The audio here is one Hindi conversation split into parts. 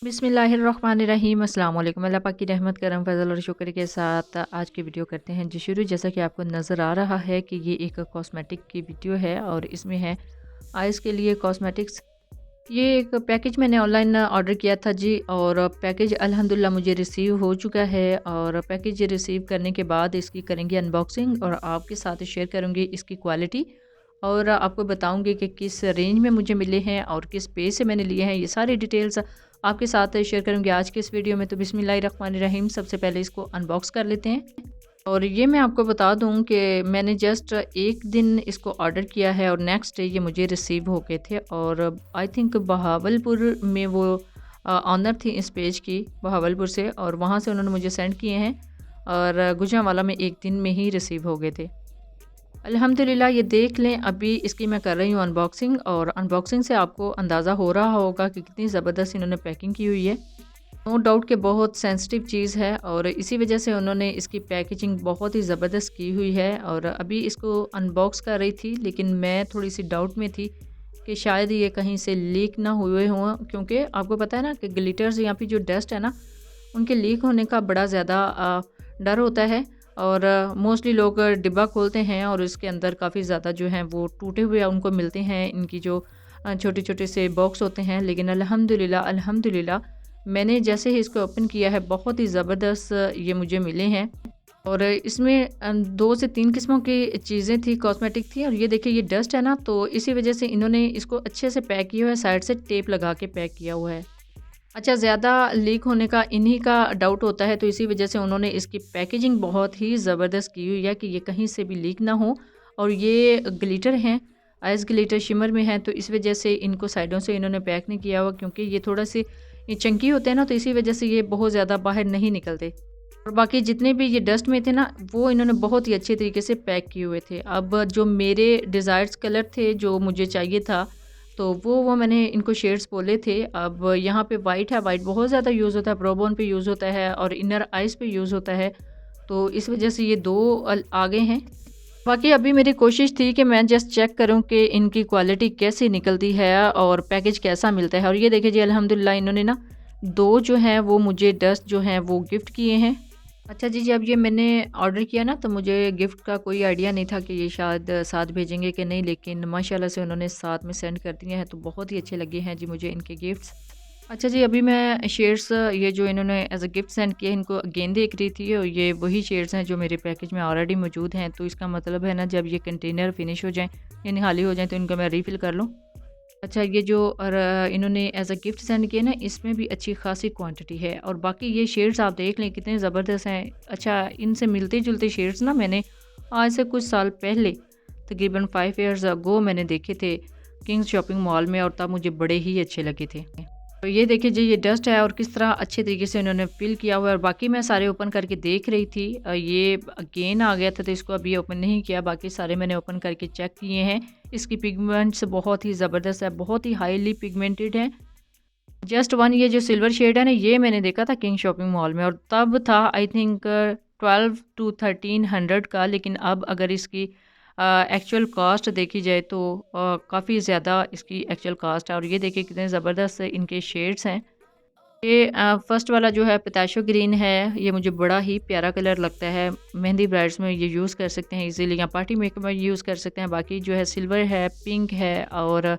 बिस्मिल्लाहिर्रहमानिर्रहीम अस्सलाम वालेकुम। अल्लाह पाक की रहमत करम फजल और शुक्र के साथ आज की वीडियो करते हैं जी शुरू। जैसा कि आपको नज़र आ रहा है कि ये एक कॉस्मेटिक की वीडियो है और इसमें है आइज़ के लिए कॉस्मेटिक्स। ये एक पैकेज मैंने ऑनलाइन ऑर्डर किया था जी, और पैकेज अल्हम्दुलिल्लाह मुझे रिसीव हो चुका है। और पैकेज रिसीव करने के बाद इसकी करेंगे अनबॉक्सिंग और आपके साथ शेयर करूँगी इसकी क्वालिटी, और आपको बताऊँगी कि किस रेंज में मुझे मिले हैं और किस पेज से मैंने लिए हैं। ये सारी डिटेल्स आपके साथ शेयर करूँगी आज के इस वीडियो में। तो बिस्मिल्लाहिर्रहमानिर्रहीम, सबसे पहले इसको अनबॉक्स कर लेते हैं। और ये मैं आपको बता दूं कि मैंने जस्ट एक दिन इसको ऑर्डर किया है और नेक्स्ट डे ये मुझे रिसीव हो गए थे। और आई थिंक बहावलपुर में वो ऑनर थी इस पेज की, बहावलपुर से, और वहाँ से उन्होंने मुझे सेंड किए हैं और गुजरांवाला में एक दिन में ही रिसीव हो गए थे। अल्हम्दुलिल्लाह, ये देख लें, अभी इसकी मैं कर रही हूँ अनबॉक्सिंग, और अनबॉक्सिंग से आपको अंदाज़ा हो रहा होगा कि कितनी ज़बरदस्त इन्होंने पैकिंग की हुई है। नो डाउट कि बहुत सेंसिटिव चीज़ है और इसी वजह से उन्होंने इसकी पैकेजिंग बहुत ही ज़बरदस्त की हुई है। और अभी इसको अनबॉक्स कर रही थी, लेकिन मैं थोड़ी सी डाउट में थी कि शायद ये कहीं से लीक ना हुए हों, क्योंकि आपको पता है ना कि ग्लिटर्स यहाँ पे जो डस्ट है ना, उनके लीक होने का बड़ा ज़्यादा डर होता है। और मोस्टली लोग डिब्बा खोलते हैं और इसके अंदर काफ़ी ज़्यादा जो हैं वो टूटे हुए उनको मिलते हैं, इनकी जो छोटे छोटे से बॉक्स होते हैं। लेकिन अल्हम्दुलिल्लाह अल्हम्दुलिल्लाह, मैंने जैसे ही इसको ओपन किया है, बहुत ही ज़बरदस्त ये मुझे मिले हैं। और इसमें 2 से 3 किस्मों की चीज़ें थी, कॉस्मेटिक थी। और ये देखिए, ये डस्ट है ना, तो इसी वजह से इन्होंने इसको अच्छे से पैक किया हुआ है, साइड से टेप लगा के पैक किया हुआ है। अच्छा, ज़्यादा लीक होने का इन्हीं का डाउट होता है, तो इसी वजह से उन्होंने इसकी पैकेजिंग बहुत ही ज़बरदस्त की हुई है कि ये कहीं से भी लीक ना हो। और ये ग्लिटर हैं, आइस ग्लिटर शिमर में हैं, तो इस वजह से इनको साइडों से इन्होंने पैक नहीं किया हुआ, क्योंकि ये थोड़ा सी ये चंकी होते हैं ना, तो इसी वजह से ये बहुत ज़्यादा बाहर नहीं निकलते। और बाकी जितने भी ये डस्ट में थे ना, वो इन्होंने बहुत ही अच्छे तरीके से पैक किए हुए थे। अब जो मेरे डिज़ायर्स कलर थे, जो मुझे चाहिए था, तो वो मैंने इनको शेड्स बोले थे। अब यहाँ पे वाइट है, वाइट बहुत ज़्यादा यूज़ होता है, ब्रो पे यूज़ होता है और इनर आइज़ पे यूज़ होता है, तो इस वजह से ये 2 आ गए हैं। बाकी अभी मेरी कोशिश थी कि मैं जस्ट चेक करूं कि इनकी क्वालिटी कैसी निकलती है और पैकेज कैसा मिलता है। और ये देखिए जी, अल्हम्दुलिल्लाह, इन्होंने ना 2 जो हैं वो मुझे डस्ट जो हैं वो गिफ्ट किए हैं। अच्छा जी, जब ये मैंने ऑर्डर किया ना, तो मुझे गिफ्ट का कोई आइडिया नहीं था कि ये शायद साथ भेजेंगे कि नहीं, लेकिन माशाल्लाह से उन्होंने साथ में सेंड कर दिए हैं, तो बहुत ही अच्छे लगे हैं जी मुझे इनके गिफ्ट्स। अच्छा जी, अभी मैं शेड्स ये जो इन्होंने एज अ गिफ्ट सेंड किए, इनको अगेन देख रही थी, और ये वही शेड्स हैं जो मेरे पैकेज में ऑलरेडी मौजूद हैं। तो इसका मतलब है ना, जब ये कंटेनर फिनिश हो जाएँ यानी खाली हो जाएँ, तो इनको मैं रीफ़िल कर लूँ। अच्छा, ये जो इन्होंने एज अ गिफ्ट सेंड किए ना, इसमें भी अच्छी खासी क्वांटिटी है। और बाकी ये शेड्स आप देख लें कितने ज़बरदस्त हैं। अच्छा, इनसे मिलते जुलते शेड्स ना मैंने आज से कुछ साल पहले, तकरीबन 5 ईयर्स अगो, मैंने देखे थे किंग्स शॉपिंग मॉल में, और तब मुझे बड़े ही अच्छे लगे थे। तो ये देखिए जी, ये डस्ट है और किस तरह अच्छे तरीके से उन्होंने फिल किया हुआ है। और बाकी मैं सारे ओपन करके देख रही थी, ये अगेन आ गया था, तो इसको अभी ओपन नहीं किया। बाकी सारे मैंने ओपन करके चेक किए हैं। इसकी पिगमेंट्स बहुत ही ज़बरदस्त है, बहुत ही हाईली पिगमेंटेड है। जस्ट वन ये जो सिल्वर शेड है ना, ये मैंने देखा था किंग शॉपिंग मॉल में, और तब था आई थिंक 12 to 1300 का। लेकिन अब अगर इसकी एक्चुअल कॉस्ट देखी जाए तो काफ़ी ज़्यादा इसकी एक्चुअल कॉस्ट है। और ये देखिए कितने ज़बरदस्त इनके शेड्स हैं। ये फर्स्ट वाला जो है पिताशो ग्रीन है, ये मुझे बड़ा ही प्यारा कलर लगता है। मेहंदी ब्राइड्स में ये यूज़ कर सकते हैं इजीली, या पार्टी मेकअप में यूज़ कर सकते हैं। बाकी जो है सिल्वर है, पिंक है, और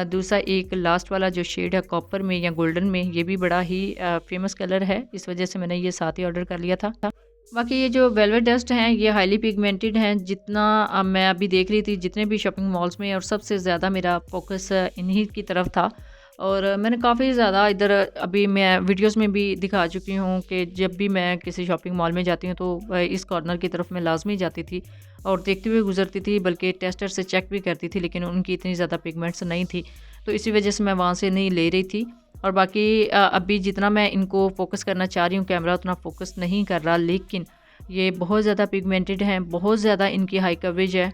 दूसरा एक लास्ट वाला जो शेड है कॉपर में या गोल्डन में, ये भी बड़ा ही फेमस कलर है, इस वजह से मैंने ये साथ ही ऑर्डर कर लिया था। बाकी ये जो वेलवेट डस्ट हैं, ये हाईली पिगमेंटेड हैं। जितना मैं अभी देख रही थी जितने भी शॉपिंग मॉल्स में, और सबसे ज़्यादा मेरा फोकस इन्हीं की तरफ था। और मैंने काफ़ी ज़्यादा इधर अभी मैं वीडियोस में भी दिखा चुकी हूँ कि जब भी मैं किसी शॉपिंग मॉल में जाती हूँ, तो इस कॉर्नर की तरफ मैं लाजमी जाती थी और देखते हुए गुजरती थी, बल्कि टेस्टर से चेक भी करती थी, लेकिन उनकी इतनी ज़्यादा पिगमेंट्स नहीं थी, तो इसी वजह से मैं वहाँ से नहीं ले रही थी। और बाकी अभी जितना मैं इनको फोकस करना चाह रही हूँ, कैमरा उतना फोकस नहीं कर रहा, लेकिन ये बहुत ज़्यादा पिगमेंटेड हैं, बहुत ज़्यादा इनकी हाई कवरेज है।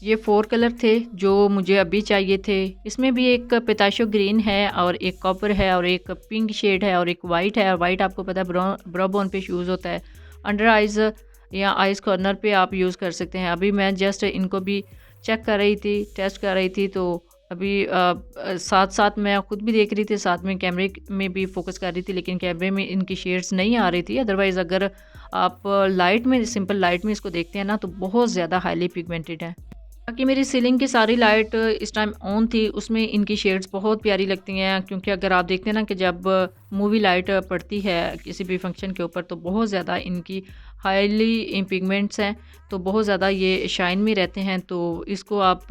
ये 4 कलर थे जो मुझे अभी चाहिए थे। इसमें भी एक पिताशो ग्रीन है, और एक कॉपर है, और एक पिंक शेड है, और एक वाइट है। वाइट आपको पता है ब्रो बोन पे यूज़ होता है, अंडर आइज़ या आइज़ कॉर्नर पे आप यूज़ कर सकते हैं। अभी मैं जस्ट इनको भी चेक कर रही थी, टेस्ट कर रही थी, तो अभी साथ साथ मैं खुद भी देख रही थी, साथ में कैमरे में भी फोकस कर रही थी, लेकिन कैमरे में इनकी शेड्स नहीं आ रही थी। अदरवाइज़ अगर आप लाइट में, सिंपल लाइट में इसको देखते हैं ना, तो बहुत ज़्यादा हाईली पिगमेंटेड है। बाकी मेरी सीलिंग की सारी लाइट इस टाइम ऑन थी, उसमें इनकी शेड्स बहुत प्यारी लगती हैं, क्योंकि अगर आप देखते हैं ना कि जब मूवी लाइट पड़ती है किसी भी फंक्शन के ऊपर, तो बहुत ज़्यादा इनकी हाईली पिगमेंट्स हैं, तो बहुत ज़्यादा ये शाइन में रहते हैं। तो इसको आप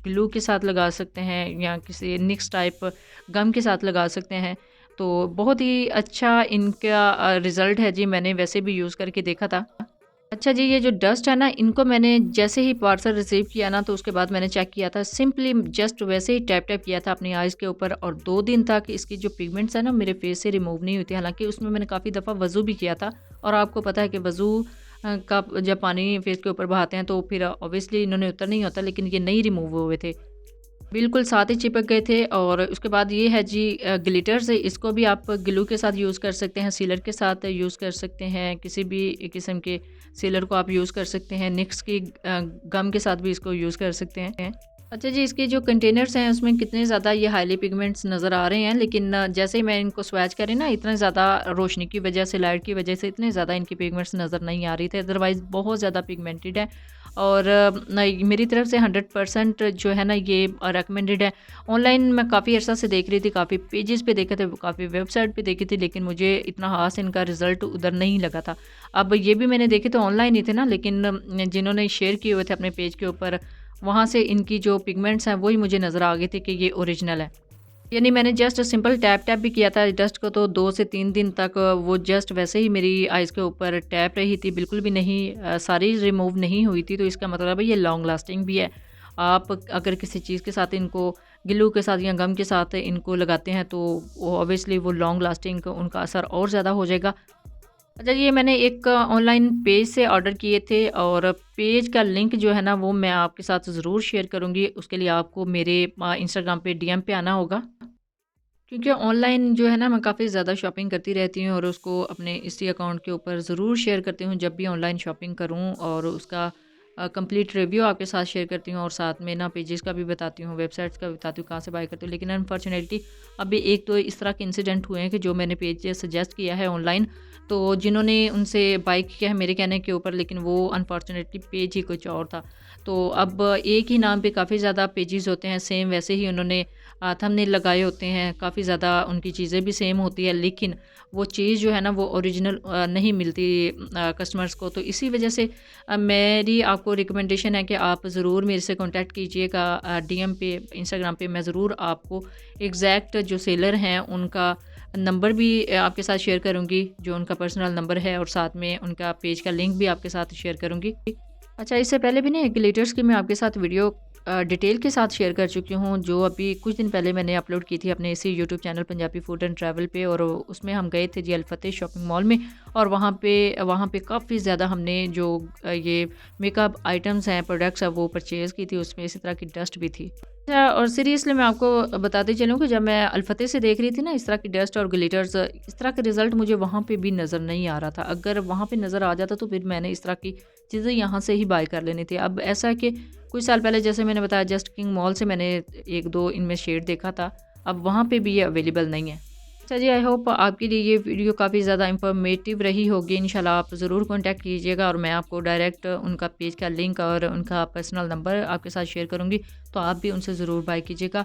ग्लू के साथ लगा सकते हैं या किसी निक्स टाइप गम के साथ लगा सकते हैं। तो बहुत ही अच्छा इनका रिज़ल्ट है जी, मैंने वैसे भी यूज़ करके देखा था। अच्छा जी, ये जो डस्ट है ना, इनको मैंने जैसे ही पार्सल रिसीव किया ना, तो उसके बाद मैंने चेक किया था, सिंपली जस्ट वैसे ही टैप टैप किया था अपनी आइज़ के ऊपर, और 2 दिन तक इसकी जो पिगमेंट्स है ना मेरे फेस से रिमूव नहीं हुई थी। हालांकि उसमें मैंने काफ़ी दफ़ा वज़ू भी किया था, और आपको पता है कि वज़ू का जब पानी फेस के ऊपर बहाते हैं तो फिर ऑब्वियसली इन्होंने उतर नहीं होता, लेकिन ये नहीं रिमूव हुए थे, बिल्कुल साथ ही चिपक गए थे। और उसके बाद ये है जी ग्लिटर्स, इसको भी आप ग्लू के साथ यूज़ कर सकते हैं, सीलर के साथ यूज़ कर सकते हैं, किसी भी किस्म के सीलर को आप यूज़ कर सकते हैं, निक्स की गम के साथ भी इसको यूज़ कर सकते हैं। अच्छा जी, इसके जो कंटेनर्स हैं उसमें कितने ज़्यादा ये हाईली पिगमेंट्स नज़र आ रहे हैं, लेकिन जैसे ही मैं इनको स्वैच करी ना, इतना ज़्यादा रोशनी की वजह से, लाइट की वजह से इतने ज़्यादा इनकी पिगमेंट्स नज़र नहीं आ रही थे। अदरवाइज़ बहुत ज़्यादा पिगमेंटेड है, और मेरी तरफ से 100% जो है ना ये रिकमेंडेड है। ऑनलाइन मैं काफ़ी अर्सा से देख रही थी, काफ़ी पेजेस पे देखे थे, काफ़ी वेबसाइट पे देखी थी, लेकिन मुझे इतना ख़ास इनका रिज़ल्ट उधर नहीं लगा था। अब ये भी मैंने देखे तो ऑनलाइन ही थे ना, लेकिन जिन्होंने शेयर किए हुए थे अपने पेज के ऊपर, वहाँ से इनकी जो पिगमेंट्स हैं वही मुझे नज़र आ गए थे कि ये ओरिजिनल है। यानी मैंने जस्ट सिंपल टैप टैप भी किया था डस्ट को, तो 2 से 3 दिन तक वो जस्ट वैसे ही मेरी आइज़ के ऊपर टैप रही थी, बिल्कुल भी नहीं सारी रिमूव नहीं हुई थी। तो इसका मतलब है ये लॉन्ग लास्टिंग भी है। आप अगर किसी चीज़ के साथ इनको, ग्लू के साथ या गम के साथ इनको लगाते हैं, तो वो ऑब्वियसली वो लॉन्ग लास्टिंग उनका असर और ज़्यादा हो जाएगा। अच्छा, ये मैंने एक ऑनलाइन पेज से ऑर्डर किए थे, और पेज का लिंक जो है ना वो मैं आपके साथ ज़रूर शेयर करूँगी। उसके लिए आपको मेरे इंस्टाग्राम पे डीएम पे आना होगा, क्योंकि ऑनलाइन जो है ना मैं काफ़ी ज़्यादा शॉपिंग करती रहती हूँ, और उसको अपने इसी अकाउंट के ऊपर ज़रूर शेयर करती हूँ जब भी ऑनलाइन शॉपिंग करूँ, और उसका कंप्लीट रिव्यू आपके साथ शेयर करती हूँ, और साथ में ना पेजेस का भी बताती हूँ, वेबसाइट्स का भी बताती हूँ कहाँ से बाय करती हूँ। लेकिन अनफॉर्चुनेटली अभी एक तो इस तरह के इंसिडेंट हुए हैं कि जो मैंने पेज सजेस्ट किया है ऑनलाइन, तो जिन्होंने उनसे बाय किया है मेरे कहने के ऊपर, लेकिन वो अनफॉर्चुनेटली पेज ही कुछ और था। तो अब एक ही नाम पे काफ़ी ज़्यादा पेजेस होते हैं, सेम वैसे ही उन्होंने थंबनेल लगाए होते हैं, काफ़ी ज़्यादा उनकी चीज़ें भी सेम होती है, लेकिन वो चीज़ जो है ना वो ओरिजिनल नहीं मिलती कस्टमर्स को। तो इसी वजह से मेरी आपको रिकमेंडेशन है कि आप ज़रूर मेरे से कांटेक्ट कीजिएगा डीएम पे, इंस्टाग्राम पे। मैं ज़रूर आपको एग्जैक्ट जो सेलर हैं उनका नंबर भी आपके साथ शेयर करूँगी, जो उनका पर्सनल नंबर है, और साथ में उनका पेज का लिंक भी आपके साथ शेयर करूँगी। अच्छा, इससे पहले भी ना ग्लिटर्स की मैं आपके साथ वीडियो डिटेल के साथ शेयर कर चुकी हूँ, जो अभी कुछ दिन पहले मैंने अपलोड की थी अपने इसी YouTube channel Punjabi food and travel पे। और उसमें हम गए थे जी अल-फतेह शॉपिंग मॉल में, और वहाँ पे काफ़ी ज़्यादा हमने जो ये मेकअप आइटम्स हैं, प्रोडक्ट्स हैं, वो परचेज़ की थी। उसमें इसी तरह की डस्ट भी थी। अच्छा, और सीरियसली मैं आपको बताते चलूँ कि जब मैं अल-फतेह से देख रही थी ना इस तरह की डस्ट और ग्लिटर्स, इस तरह का रिज़ल्ट मुझे वहाँ पे भी नज़र नहीं आ रहा था। अगर वहाँ पे नज़र आ जाता तो फिर मैंने इस तरह की चीज़ें यहाँ से ही बाय कर लेनी थी। अब ऐसा है कि कुछ साल पहले जैसे मैंने बताया जस्ट किंग मॉल से मैंने 1-2 इनमें शेड देखा था, अब वहाँ पे भी ये अवेलेबल नहीं है। अच्छा जी, आई होप आपके लिए ये वीडियो काफ़ी ज़्यादा इंफॉर्मेटिव रही होगी। इंशाल्लाह आप ज़रूर कॉन्टैक्ट कीजिएगा, और मैं आपको डायरेक्ट उनका पेज का लिंक और उनका पर्सनल नंबर आपके साथ शेयर करूँगी, तो आप भी उनसे ज़रूर बाय कीजिएगा।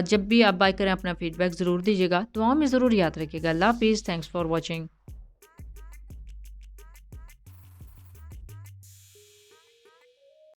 जब भी आप बाय करें अपना फीडबैक ज़रूर दीजिएगा। दुआओं में ज़रूर याद रखिएगा। अल्लाह हाफ़िज़। Thanks for watching.